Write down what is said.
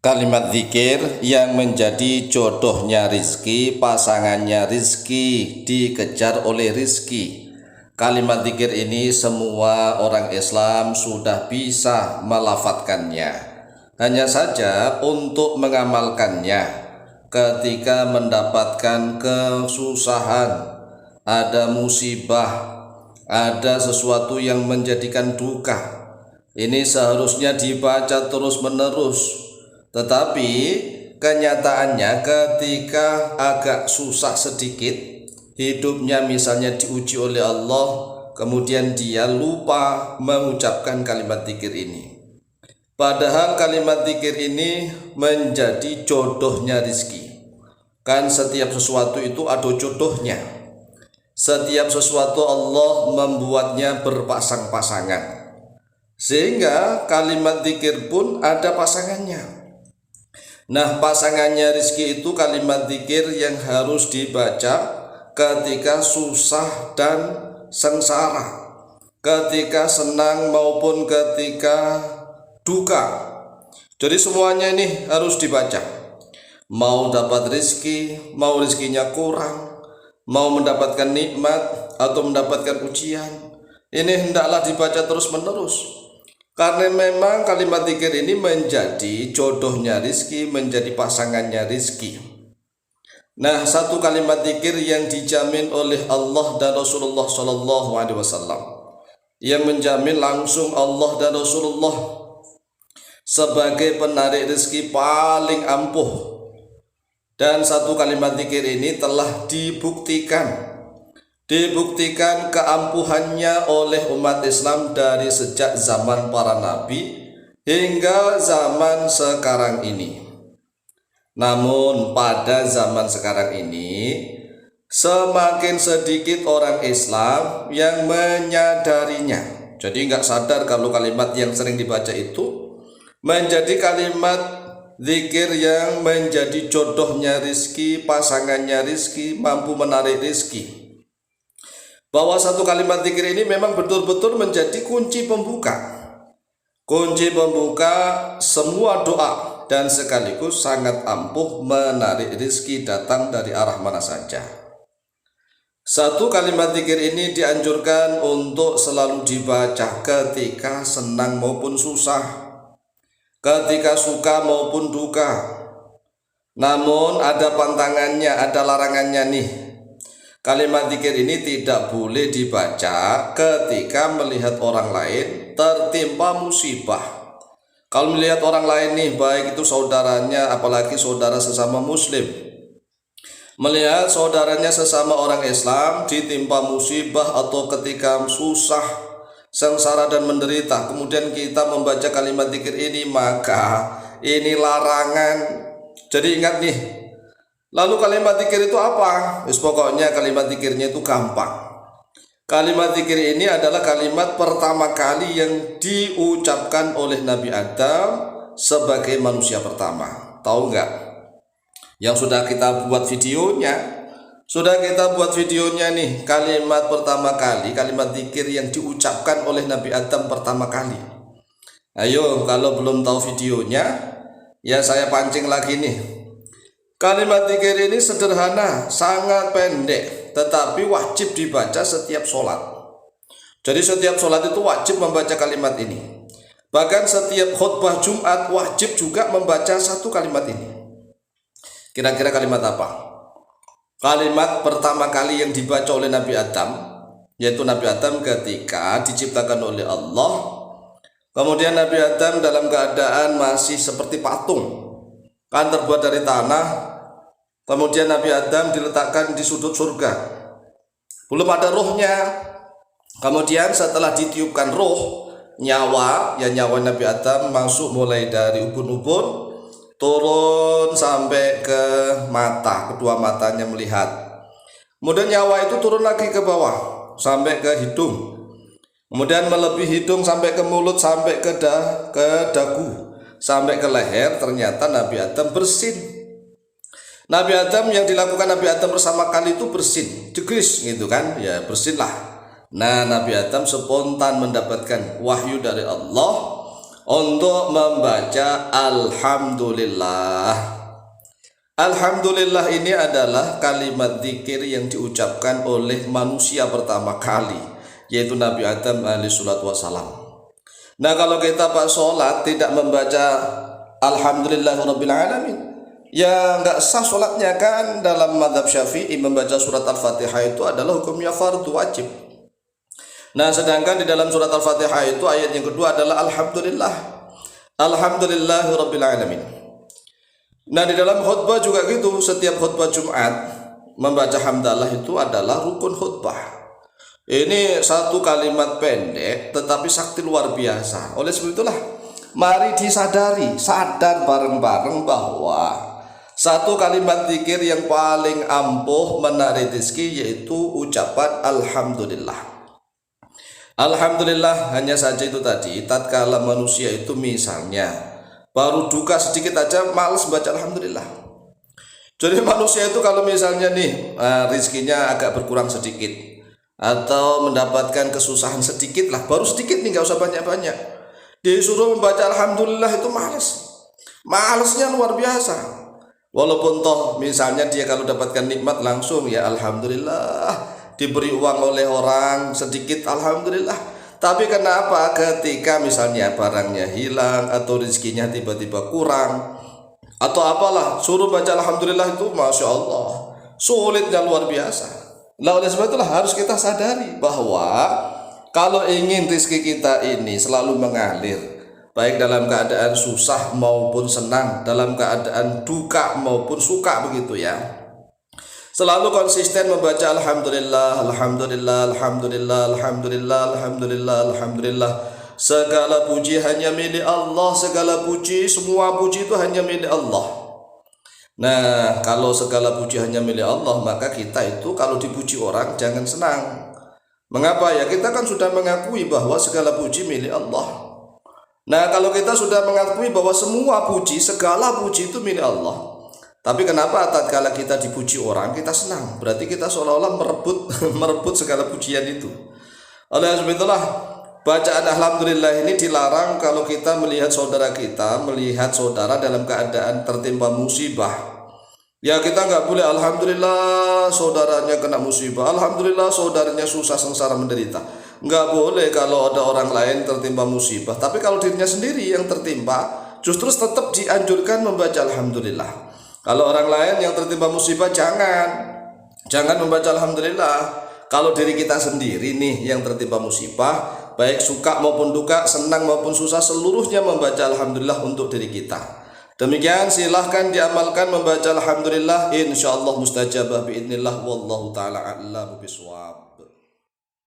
Kalimat zikir yang menjadi jodohnya rizki, pasangannya rizki, dikejar oleh rizki. Kalimat zikir ini semua orang Islam sudah bisa melafadzkannya. Hanya saja untuk mengamalkannya ketika mendapatkan kesusahan, ada musibah, ada sesuatu yang menjadikan duka, ini seharusnya dibaca terus-menerus. Tetapi kenyataannya ketika agak susah sedikit, hidupnya misalnya diuji oleh Allah, kemudian dia lupa mengucapkan kalimat zikir ini. Padahal kalimat zikir ini menjadi jodohnya rizki. Kan setiap sesuatu itu ada jodohnya. Setiap sesuatu Allah membuatnya berpasang-pasangan. Sehingga kalimat zikir pun ada pasangannya. Nah, pasangannya rizki itu kalimat zikir yang harus dibaca ketika susah dan sengsara, ketika senang maupun ketika duka. Jadi semuanya ini harus dibaca. Mau dapat rizki, mau rizkinya kurang, mau mendapatkan nikmat atau mendapatkan ujian, ini hendaklah dibaca terus-menerus. Karena memang kalimat zikir ini menjadi jodohnya rizki, menjadi pasangannya rizki. Nah, satu kalimat zikir yang dijamin oleh Allah dan Rasulullah SAW, yang menjamin langsung Allah dan Rasulullah sebagai penarik rizki paling ampuh. Dan satu kalimat zikir ini telah dibuktikan keampuhannya oleh umat Islam dari sejak zaman para nabi hingga zaman sekarang ini. Namun pada zaman sekarang ini semakin sedikit orang Islam yang menyadarinya. Jadi nggak sadar kalau kalimat yang sering dibaca itu menjadi kalimat zikir yang menjadi jodohnya rizki, pasangannya rizki, mampu menarik rizki. Bahwa satu kalimat zikir ini memang betul-betul menjadi kunci pembuka semua doa, dan sekaligus sangat ampuh menarik rizki datang dari arah mana saja. Satu kalimat zikir ini dianjurkan untuk selalu dibaca ketika senang maupun susah, ketika suka maupun duka. Namun ada pantangannya, ada larangannya nih. Kalimat zikir ini tidak boleh dibaca ketika melihat orang lain tertimpa musibah. Kalau melihat orang lain nih, baik itu saudaranya, apalagi saudara sesama muslim, melihat saudaranya sesama orang Islam ditimpa musibah atau ketika susah, sengsara dan menderita, kemudian kita membaca kalimat zikir ini, maka ini larangan. Jadi ingat nih. Lalu kalimat zikir itu apa? Pokoknya kalimat zikirnya itu gampang. Kalimat zikir ini adalah kalimat pertama kali yang diucapkan oleh Nabi Adam sebagai manusia pertama. Tahu nggak? Yang sudah kita buat videonya. Nih, kalimat pertama kali, kalimat zikir yang diucapkan oleh Nabi Adam pertama kali. Ayo, kalau belum tahu videonya, ya saya pancing lagi nih. Kalimat zikir ini sederhana, sangat pendek, tetapi wajib dibaca setiap sholat. Jadi setiap sholat itu wajib membaca kalimat ini. Bahkan setiap khutbah Jumat wajib juga membaca satu kalimat ini. Kira-kira kalimat apa? Kalimat pertama kali yang dibaca oleh Nabi Adam, yaitu Nabi Adam ketika diciptakan oleh Allah. Kemudian Nabi Adam dalam keadaan masih seperti patung, kan terbuat dari tanah. Kemudian Nabi Adam diletakkan di sudut surga, belum ada rohnya. Kemudian setelah ditiupkan roh, nyawa Nabi Adam masuk mulai dari ubun-ubun, turun sampai ke mata, kedua matanya melihat. Kemudian nyawa itu turun lagi ke bawah sampai ke hidung, kemudian melebihi hidung sampai ke mulut, sampai ke dagu, sampai ke leher. Ternyata Nabi Adam bersin. Nabi Adam, yang dilakukan Nabi Adam bersama kali itu bersin, jegris gitu kan, ya bersinlah. Nah, Nabi Adam spontan mendapatkan wahyu dari Allah untuk membaca alhamdulillah. Alhamdulillah ini adalah kalimat zikir yang diucapkan oleh manusia pertama kali, yaitu Nabi Adam alaihi salatu wassalam. Nah, kalau kita pas sholat tidak membaca alhamdulillahirabbil alamin, ya nggak sah sholatnya kan. Dalam mazhab Syafi'i membaca surat Al-Fatihah itu adalah hukumnya fardu wajib. Nah, sedangkan di dalam surat Al-Fatihah itu ayat yang kedua adalah alhamdulillah, alhamdulillahirabbil alamin. Nah, di dalam khutbah juga gitu, setiap khutbah Jumat membaca hamdalah itu adalah rukun khutbah. Ini satu kalimat pendek tetapi sakti luar biasa. Oleh sebab itulah mari disadari, sadar bareng-bareng bahwa satu kalimat zikir yang paling ampuh menarik rezeki yaitu ucapan alhamdulillah. Alhamdulillah hanya saja itu tadi, tatkala manusia itu misalnya baru duka sedikit aja malas baca alhamdulillah. Jadi manusia itu kalau misalnya nih rezekinya agak berkurang sedikit atau mendapatkan kesusahan sedikit lah, baru sedikit nih, nggak usah banyak-banyak, disuruh membaca alhamdulillah itu malesnya luar biasa. Walaupun toh misalnya dia kalau dapatkan nikmat langsung ya alhamdulillah, diberi uang oleh orang sedikit alhamdulillah. Tapi kenapa ketika misalnya barangnya hilang atau rezekinya tiba-tiba kurang atau apalah, suruh baca alhamdulillah itu masya Allah sulitnya luar biasa. Nah, oleh sebab itulah harus kita sadari bahwa kalau ingin rezeki kita ini selalu mengalir, baik dalam keadaan susah maupun senang, dalam keadaan duka maupun suka begitu ya, selalu konsisten membaca alhamdulillah, alhamdulillah, alhamdulillah, alhamdulillah, alhamdulillah, alhamdulillah. Segala puji hanya milik Allah, segala puji, semua puji itu hanya milik Allah. Nah, kalau segala puji hanya milik Allah, maka kita itu kalau dipuji orang jangan senang. Mengapa? Ya kita kan sudah mengakui bahwa segala puji milik Allah. Nah, kalau kita sudah mengakui bahwa semua puji, segala puji itu milik Allah, tapi kenapa tatkala kita dipuji orang kita senang? Berarti kita seolah-olah merebut segala pujian itu. Oleh sebab itulah bacaan alhamdulillah ini dilarang kalau kita melihat saudara dalam keadaan tertimpa musibah. Ya kita nggak boleh alhamdulillah saudaranya kena musibah, alhamdulillah saudaranya susah sengsara menderita. Nggak boleh kalau ada orang lain tertimpa musibah. Tapi kalau dirinya sendiri yang tertimpa, justru tetap dianjurkan membaca alhamdulillah. Kalau orang lain yang tertimpa musibah jangan membaca alhamdulillah. Kalau diri kita sendiri nih yang tertimpa musibah, baik suka maupun duka, senang maupun susah, seluruhnya membaca alhamdulillah untuk diri kita. Demikian silahkan diamalkan membaca alhamdulillah, insyaallah mustajabah biidznillah, wallahu taala a'lam bishawab.